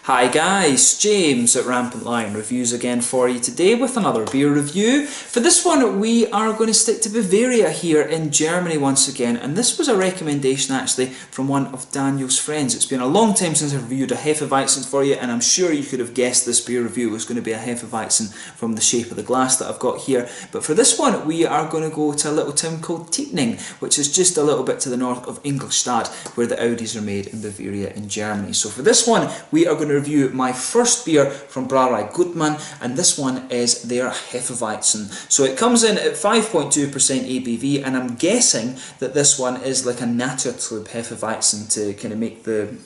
Hi guys, James at Rampant Lion Reviews again for you today with another beer review. For this one we are going to stick to Bavaria here in Germany once again, and this was a recommendation actually from one of Daniel's friends. It's been a long time since I've reviewed a Hefeweizen for you, and I'm sure you could have guessed this beer review was going to be a Hefeweizen from the shape of the glass that I've got here. But for this one we are going to go to a little town called Tittning, which is just a little bit to the north of Ingolstadt, where the Audis are made in Bavaria in Germany. So for this one we are going to review my first beer from Brauerei Gutmann, and this one is their Hefeweizen. So it comes in at 5.2% ABV, and I'm guessing that this one is like a Untitled Hefeweizen to kind of make the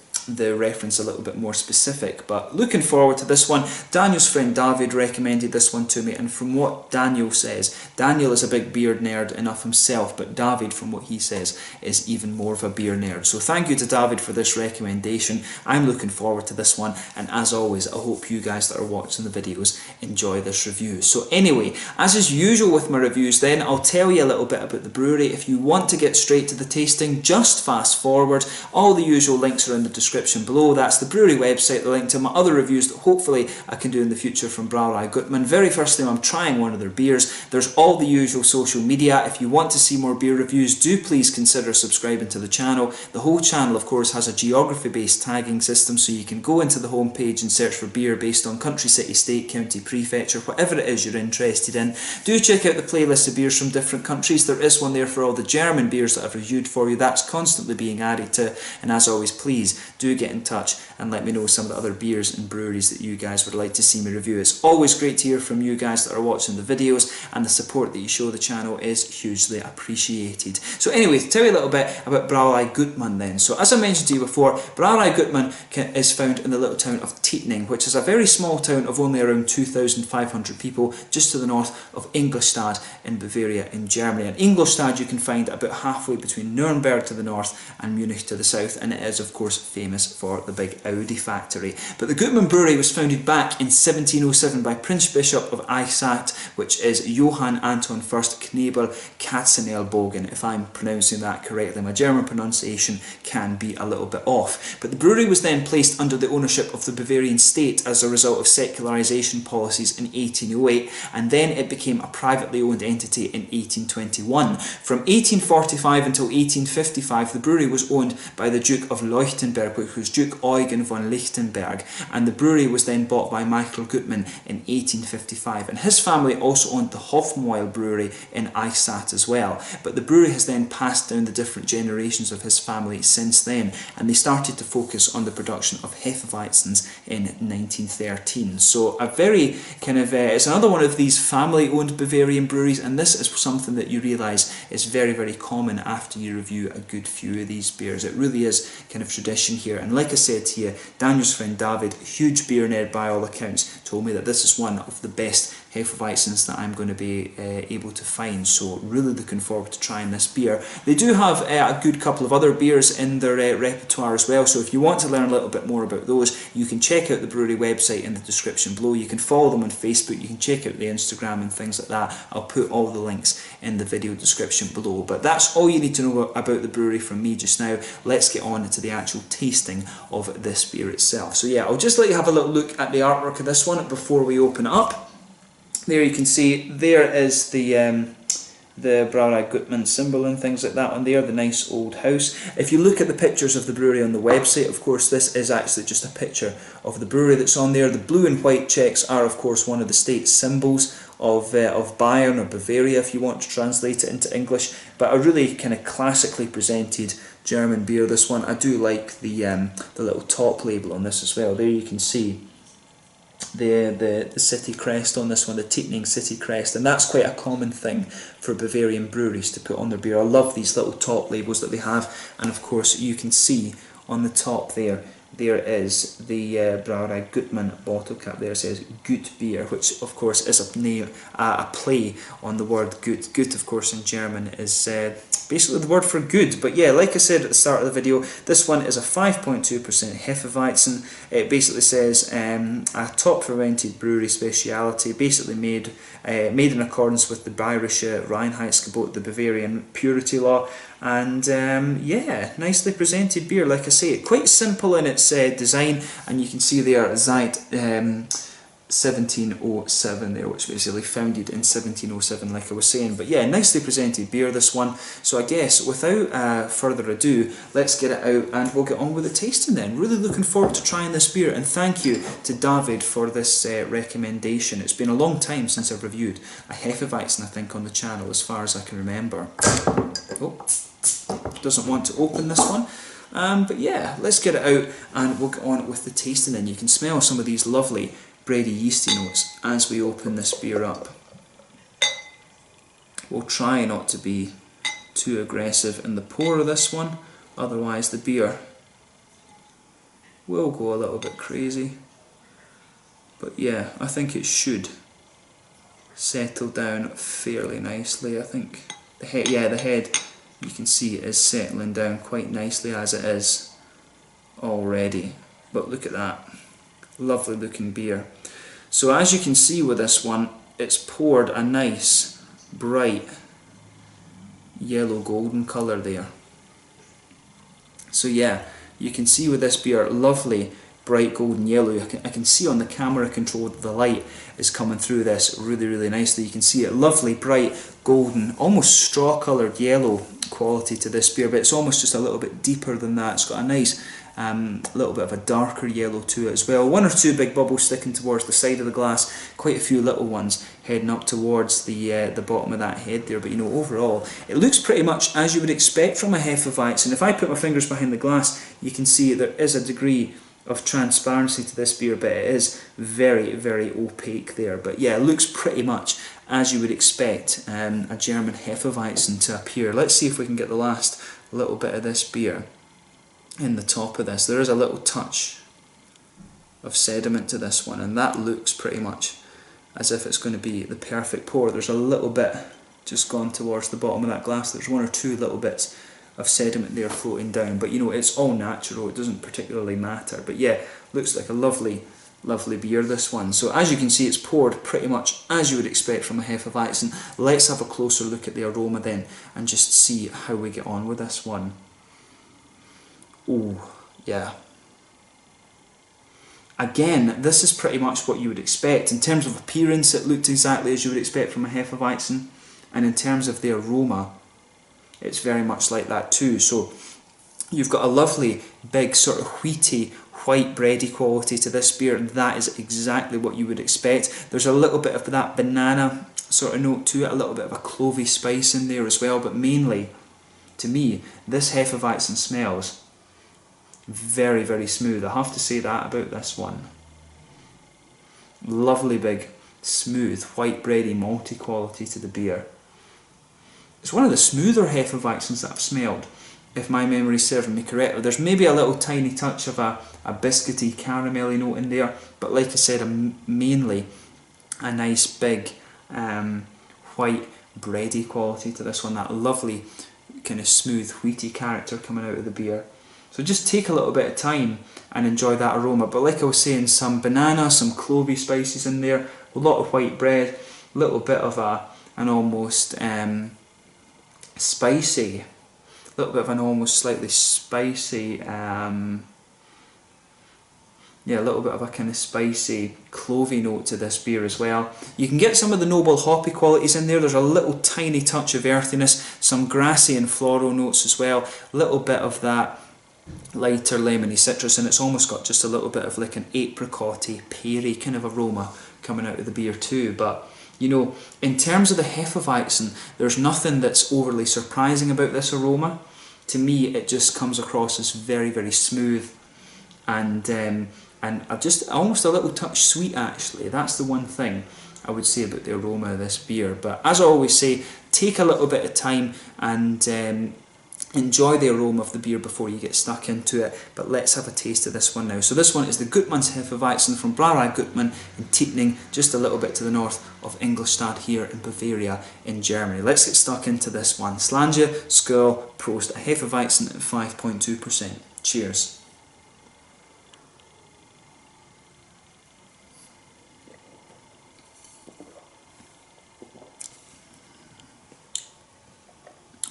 reference a little bit more specific. But looking forward to this one. Daniel's friend David recommended this one to me, and from what Daniel says, Daniel is a big beer nerd enough himself, but David, from what he says, is even more of a beer nerd. So thank you to David for this recommendation. I'm looking forward to this one, and as always I hope you guys that are watching the videos enjoy this review. So anyway, as is usual with my reviews then, I'll tell you a little bit about the brewery. If you want to get straight to the tasting, just fast forward. All the usual links are in the description below. That's the brewery website, the link to my other reviews that hopefully I can do in the future from Brauerei Gutmann. Very first thing, I'm trying one of their beers. There's all the usual social media. If you want to see more beer reviews, do please consider subscribing to the channel. The whole channel of course has a geography based tagging system, so you can go into the home page and search for beer based on country, city, state, county, prefecture, whatever it is you're interested in. Do check out the playlist of beers from different countries. There is one there for all the German beers that I've reviewed for you. That's constantly being added to, and as always, please do get in touch and let me know some of the other beers and breweries that you guys would like to see me review. It's always great to hear from you guys that are watching the videos, and the support that you show the channel is hugely appreciated. So anyway, to tell you a little bit about Brauerei Gutmann then. So as I mentioned to you before, Brauerei Gutmann is found in the little town of Tittning, which is a very small town of only around 2,500 people, just to the north of Ingolstadt in Bavaria in Germany. And Ingolstadt you can find about halfway between Nuremberg to the north and Munich to the south, and it is of course famous for the big Audi factory. But the Gutmann brewery was founded back in 1707 by Prince Bishop of Eichstätt, which is Johann Anton I Knebel Katzenelbogen, if I'm pronouncing that correctly. My German pronunciation can be a little bit off. But the brewery was then placed under the ownership of the Bavarian state as a result of secularization policies in 1808, and then it became a privately owned entity in 1821. From 1845 until 1855 the brewery was owned by the Duke of Leuchtenberg, which was Duke Eugen von Lichtenberg, and the brewery was then bought by Michael Gutmann in 1855, and his family also owned the Hofmühl brewery in Eichstätt as well. But the brewery has then passed down the different generations of his family since then, and they started to focus on the production of Hefeweizens in 1913. So a very kind of, it's another one of these family owned Bavarian breweries, and this is something that you realise is very, very common after you review a good few of these beers. It really is kind of tradition here, and like I said to you, Daniel's friend David, huge beer nerd by all accounts, told me that this is one of the best Hefeweizens that I'm going to be able to find, so really looking forward to trying this beer. They do have a good couple of other beers in their repertoire as well, so if you want to learn a little bit more about those, you can check out the brewery website in the description below. You can follow them on Facebook, you can check out the Instagram and things like that. I'll put all the links in the video description below. But that's all you need to know about the brewery from me just now. Let's get on to the actual tasting of this beer itself. So yeah, I'll just let you have a little look at the artwork of this one before we open it up. There you can see, there is the Brauerei Gutmann symbol and things like that on there, the nice old house. If you look at the pictures of the brewery on the website, of course this is actually just a picture of the brewery that's on there. The blue and white checks are of course one of the state symbols of Bayern or Bavaria, if you want to translate it into English. But a really kind of classically presented German beer, this one. I do like the little top label on this as well. There you can see the city crest on this one, the Tittning city crest, and that's quite a common thing for Bavarian breweries to put on their beer. I love these little top labels that they have, and of course you can see on the top there is the Brauerei Gutmann bottle cap. There it says Gut Beer, which of course is a play on the word Gut. Gut of course in German is basically the word for good. But yeah, like I said at the start of the video, this one is a 5.2% Hefeweizen. It basically says a top fermented brewery speciality, basically made in accordance with the Bayerische Reinheitsgebot, the Bavarian purity law. And yeah, nicely presented beer, like I say, quite simple in its design, and you can see there Zeit 1707 there, which basically founded in 1707, like I was saying. But yeah, nicely presented beer, this one. So I guess without further ado, let's get it out and we'll get on with the tasting then. Really looking forward to trying this beer, and thank you to David for this recommendation. It's been a long time since I've reviewed a Hefeweizen, I think, on the channel, as far as I can remember. Oh, doesn't want to open this one. But yeah, let's get it out and we'll get on with the tasting then. You can smell some of these lovely bready yeasty notes as we open this beer up. We'll try not to be too aggressive in the pour of this one, otherwise the beer will go a little bit crazy. But yeah, I think it should settle down fairly nicely. I think the head, you can see it is settling down quite nicely as it is already. But look at that, lovely looking beer. So as you can see with this one, it's poured a nice bright yellow golden colour there. So yeah, you can see with this beer, lovely bright golden yellow. I can see on the camera control that the light is coming through this really nicely. You can see it, lovely bright golden, almost straw coloured yellow quality to this beer, but it's almost just a little bit deeper than that. It's got a nice little bit of a darker yellow to it as well. One or two big bubbles sticking towards the side of the glass, quite a few little ones heading up towards the bottom of that head there. But you know, overall it looks pretty much as you would expect from a Hefeweizen. If I put my fingers behind the glass, you can see there is a degree of transparency to this beer, but it is very opaque there. But yeah, it looks pretty much as you would expect a German Hefeweizen to appear. Let's see if we can get the last little bit of this beer in the top of this. There is a little touch of sediment to this one, and that looks pretty much as if it's going to be the perfect pour. There's a little bit just gone towards the bottom of that glass. There's one or two little bits of sediment there floating down, but you know, it's all natural, it doesn't particularly matter. But yeah, looks like a lovely beer, this one. So as you can see, it's poured pretty much as you would expect from a Hefeweizen. Let's have a closer look at the aroma then and just see how we get on with this one. Oh yeah, again, this is pretty much what you would expect. In terms of appearance, it looked exactly as you would expect from a Hefeweizen, and in terms of the aroma, it's very much like that too. So you've got a lovely big sort of wheaty, white bready quality to this beer, and that is exactly what you would expect. There's a little bit of that banana sort of note to it, a little bit of a clovey spice in there as well, but mainly, to me, this Hefeweizen smells very smooth. I have to say that about this one. Lovely big, smooth, white bready, malty quality to the beer. It's one of the smoother Hefeweizens that I've smelled, if my memory is serving me correctly. There's maybe a little tiny touch of a biscuity, caramelly note in there, but like I said, mainly a nice big white bready quality to this one. That lovely kind of smooth wheaty character coming out of the beer. So just take a little bit of time and enjoy that aroma. But like I was saying, some banana, some clovey spices in there, a lot of white bread, a little bit of an almost spicy, a little bit of an almost slightly spicy, yeah, a little bit of a kind of spicy clovey note to this beer as well. You can get some of the noble hoppy qualities in there. There's a little tiny touch of earthiness, some grassy and floral notes as well, a little bit of that lighter lemony citrus, and it's almost got just a little bit of like an apricot-y, peary kind of aroma coming out of the beer too. But you know, in terms of the Hefeweizen, there's nothing that's overly surprising about this aroma. To me, it just comes across as very smooth and just almost a little touch sweet actually. That's the one thing I would say about the aroma of this beer. But as I always say, take a little bit of time and enjoy the aroma of the beer before you get stuck into it. But let's have a taste of this one now. So this one is the Gutmann's Hefeweizen from Brauerei Gutmann in Tittning, just a little bit to the north of Ingolstadt here in Bavaria in Germany. Let's get stuck into this one. Slange, Skål, Prost, a Hefeweizen at 5.2%. Cheers.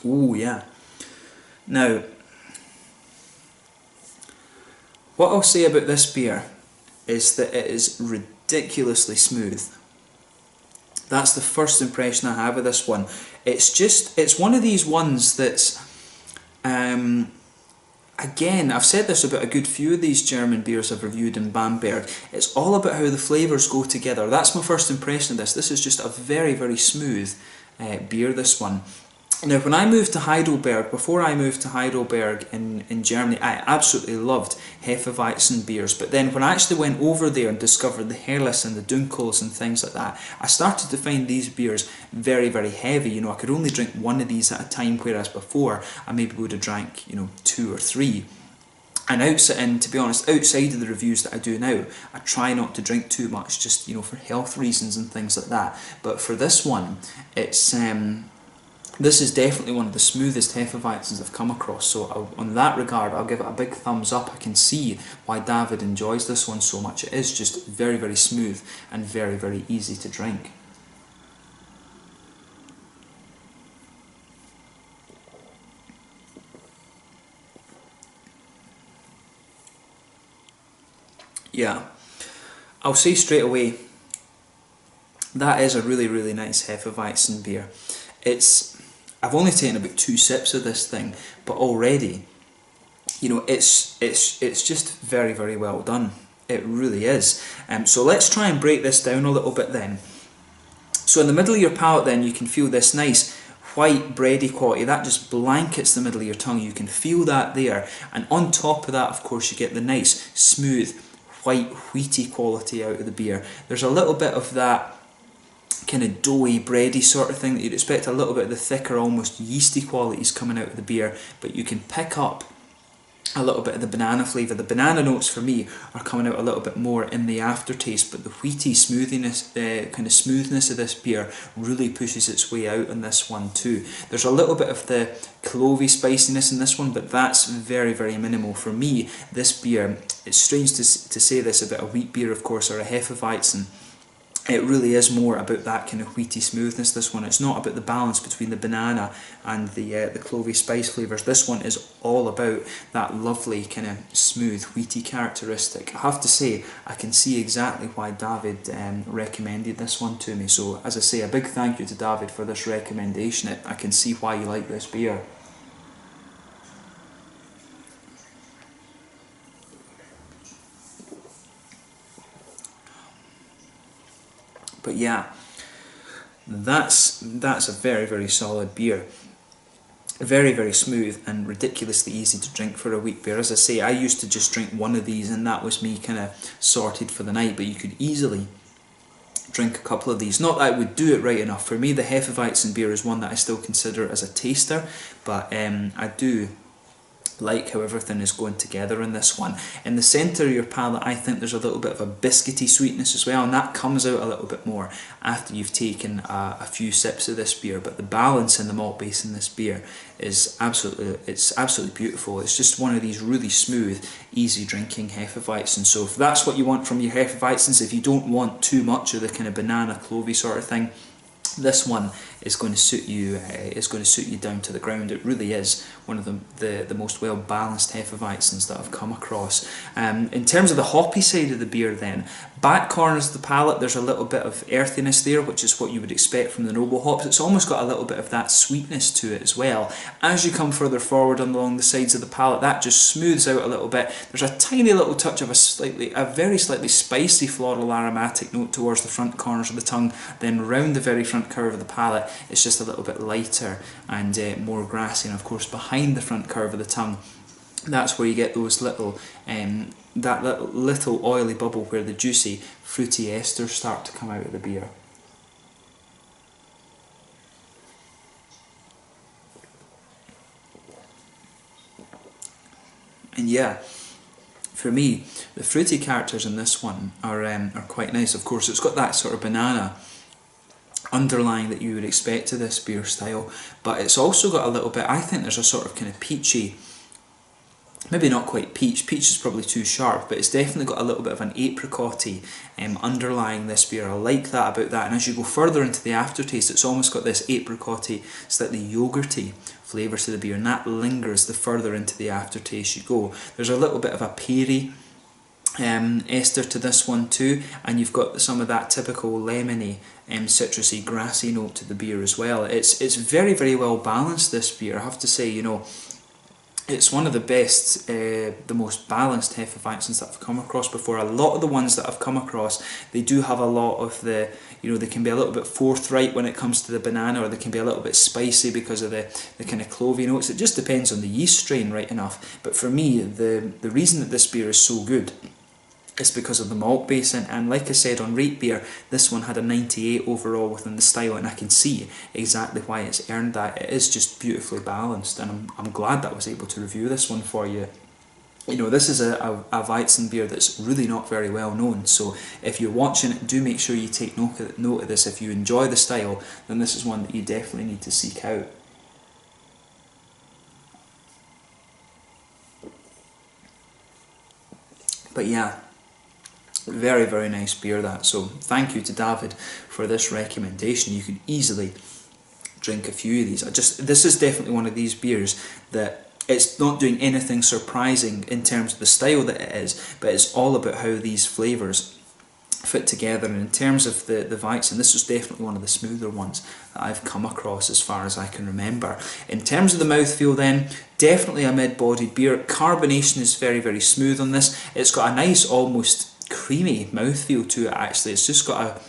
Ooh yeah. Now, what I'll say about this beer is that it is ridiculously smooth. That's the first impression I have of this one. It's one of these ones that's, again, I've said this about a good few of these German beers I've reviewed in Bamberg. It's all about how the flavours go together. That's my first impression of this. This is just a very, very smooth beer, this one. Now, when I moved to Heidelberg, before I moved to Heidelberg in Germany, I absolutely loved Hefeweizen beers. But then when I actually went over there and discovered the Helles and the Dunkels and things like that, I started to find these beers very, very heavy. You know, I could only drink one of these at a time, whereas before I maybe would have drank, you know, 2 or 3. And to be honest, outside of the reviews that I do now, I try not to drink too much, just, you know, for health reasons and things like that. But for this one, this is definitely one of the smoothest Hefeweizens I've come across, so on that regard I'll give it a big thumbs up. I can see why David enjoys this one so much. It is just very, very smooth and very, very easy to drink. Yeah, I'll say straight away, that is a really, really nice Hefeweizen beer. I've only taken about 2 sips of this thing, but already, you know, it's just very, very well done. It really is. So let's try and break this down a little bit then. So in the middle of your palate then, you can feel this nice white bready quality. That just blankets the middle of your tongue. You can feel that there. And on top of that, of course, you get the nice, smooth, white, wheaty quality out of the beer. There's a little bit of that kind of doughy, bready sort of thing that you'd expect, a little bit of the thicker, almost yeasty qualities coming out of the beer, but you can pick up a little bit of the banana flavour. The banana notes for me are coming out a little bit more in the aftertaste, but the wheaty smoothness, kind of smoothness of this beer really pushes its way out in this one too. There's a little bit of the clovey spiciness in this one, but that's very, very minimal. For me, this beer, it's strange to say this about a wheat beer, of course, or a Hefeweizen. It really is more about that kind of wheaty smoothness, this one. It's not about the balance between the banana and the clovey spice flavours. This one is all about that lovely kind of smooth wheaty characteristic. I have to say, I can see exactly why David recommended this one to me. So as I say, a big thank you to David for this recommendation. I can see why you like this beer. But yeah, that's a very, very solid beer. Very, very smooth and ridiculously easy to drink for a wheat beer. As I say, I used to just drink one of these and that was me kind of sorted for the night, but you could easily drink a couple of these. Not that I would do it right enough. For me, the Hefeweizen beer is one that I still consider as a taster, but I do like how everything is going together in this one. In the centre of your palate, I think there's a little bit of a biscuity sweetness as well, and that comes out a little bit more after you've taken a few sips of this beer. But the balance in the malt base in this beer is absolutely beautiful. It's just one of these really smooth, easy drinking Hefeweizen. So if that's what you want from your Hefeweizens, if you don't want too much of the kind of banana clovey sort of thing, this one is going to suit you. Is going to suit you down to the ground. It really is one of the most well balanced Hefeweizens that I've come across. In terms of the hoppy side of the beer, then back corners of the palate, there's a little bit of earthiness there, which is what you would expect from the noble hops. It's almost got a little bit of that sweetness to it as well. As you come further forward and along the sides of the palate, that just smooths out a little bit. There's a tiny little touch of a very slightly spicy floral aromatic note towards the front corners of the tongue. Then round the very front curve of the palate, it's just a little bit lighter and more grassy. And of course, behind the front curve of the tongue, that's where you get those little that little oily bubble where the juicy fruity esters start to come out of the beer. And yeah, for me, the fruity characters in this one are quite nice. Of course, it's got that sort of banana underlying that you would expect to this beer style, but it's also got a little bit, I think there's a sort of kind of peachy, maybe not quite peach is probably too sharp, but it's definitely got a little bit of an apricot-y underlying this beer. I like that about that, and as you go further into the aftertaste, it's almost got this apricot-y, slightly yogurty flavours to the beer, and that lingers the further into the aftertaste you go. There's a little bit of a peary ester to this one too, and you've got some of that typical lemony, citrusy, grassy note to the beer as well. It's very, very well balanced, this beer. I have to say, you know, it's one of the best, the most balanced Hefeweizens that I've come across before. A lot of the ones that I've come across, they do have a lot of the, you know, they can be a little bit forthright when it comes to the banana, or they can be a little bit spicy because of the kind of clovey notes. It just depends on the yeast strain, right enough. But for me, the reason that this beer is so good is because of the malt base, and like I said on Rate Beer, this one had a 98 overall within the style, and I can see exactly why it's earned that. It is just beautifully balanced, and I'm glad that I was able to review this one for you. You know, this is a Weizen beer that's really not very well known, so if you're watching it, do make sure you take note of this. If you enjoy the style, then this is one that you definitely need to seek out. But yeah, very, very nice beer that. So thank you to David for this recommendation. You could easily drink a few of these. This is definitely one of these beers that it's not doing anything surprising in terms of the style that it is, but it's all about how these flavours fit together. And in terms of the Weizen, this was definitely one of the smoother ones that I've come across as far as I can remember. In terms of the mouthfeel then, definitely a mid-bodied beer. Carbonation is very, very smooth on this. It's got a nice, almost creamy mouthfeel to it actually. It's got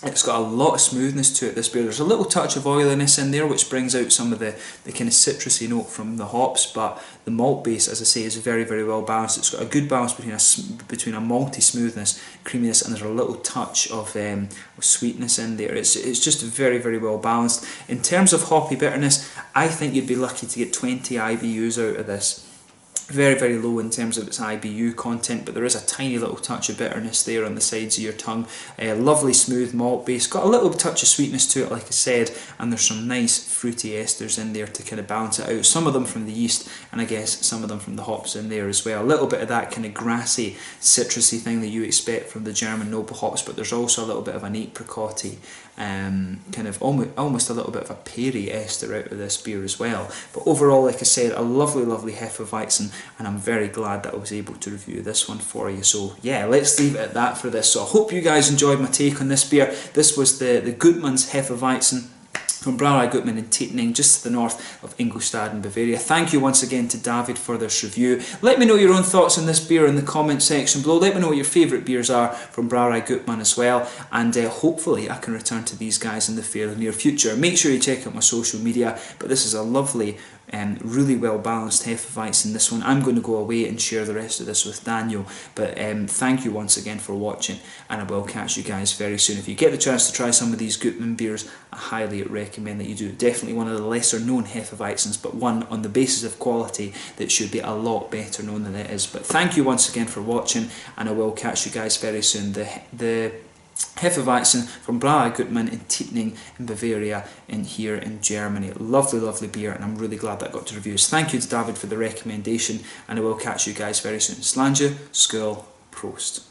a lot of smoothness to it, this beer. There's a little touch of oiliness in there which brings out some of the kind of citrusy note from the hops, but the malt base, as I say, is very, very well balanced. It's got a good balance between a malty smoothness, creaminess, and there's a little touch of sweetness in there. It's just very, very well balanced. In terms of hoppy bitterness, I think you'd be lucky to get 20 IBUs out of this. Very, very low in terms of its IBU content, but there is a tiny little touch of bitterness there on the sides of your tongue. Lovely smooth malt base, got a little touch of sweetness to it, like I said, and there's some nice fruity esters in there to kind of balance it out. Some of them from the yeast, and I guess some of them from the hops in there as well. A little bit of that kind of grassy, citrusy thing that you expect from the German noble hops, but there's also a little bit of an apricot-y, kind of almost a little bit of a peary ester out of this beer as well. But overall, like I said, a lovely, lovely Hefeweizen, and I'm very glad that I was able to review this one for you. So yeah, let's leave it at that for this. So I hope you guys enjoyed my take on this beer. This was the Gutmann's Hefeweizen from Brauerei Gutmann in Tittning, just to the north of Ingolstadt in Bavaria. Thank you once again to David for this review. Let me know your own thoughts on this beer in the comment section below. Let me know what your favourite beers are from Brauerei Gutmann as well, and hopefully I can return to these guys in the fairly near future. Make sure you check out my social media, but this is a lovely really well balanced Hefeweizen. This one, I'm going to go away and share the rest of this with Daniel, but thank you once again for watching, and I will catch you guys very soon. If you get the chance to try some of these Gutmann beers, I highly recommend that you do. Definitely one of the lesser known Hefeweizens, but one on the basis of quality that should be a lot better known than it is. But thank you once again for watching, and I will catch you guys very soon. The Hefeweizen from Brauerei Gutmann in Tittning in Bavaria here in Germany. Lovely, lovely beer, and I'm really glad that I got to review. So thank you to David for the recommendation, and I will catch you guys very soon. Slàinte, skål, prost.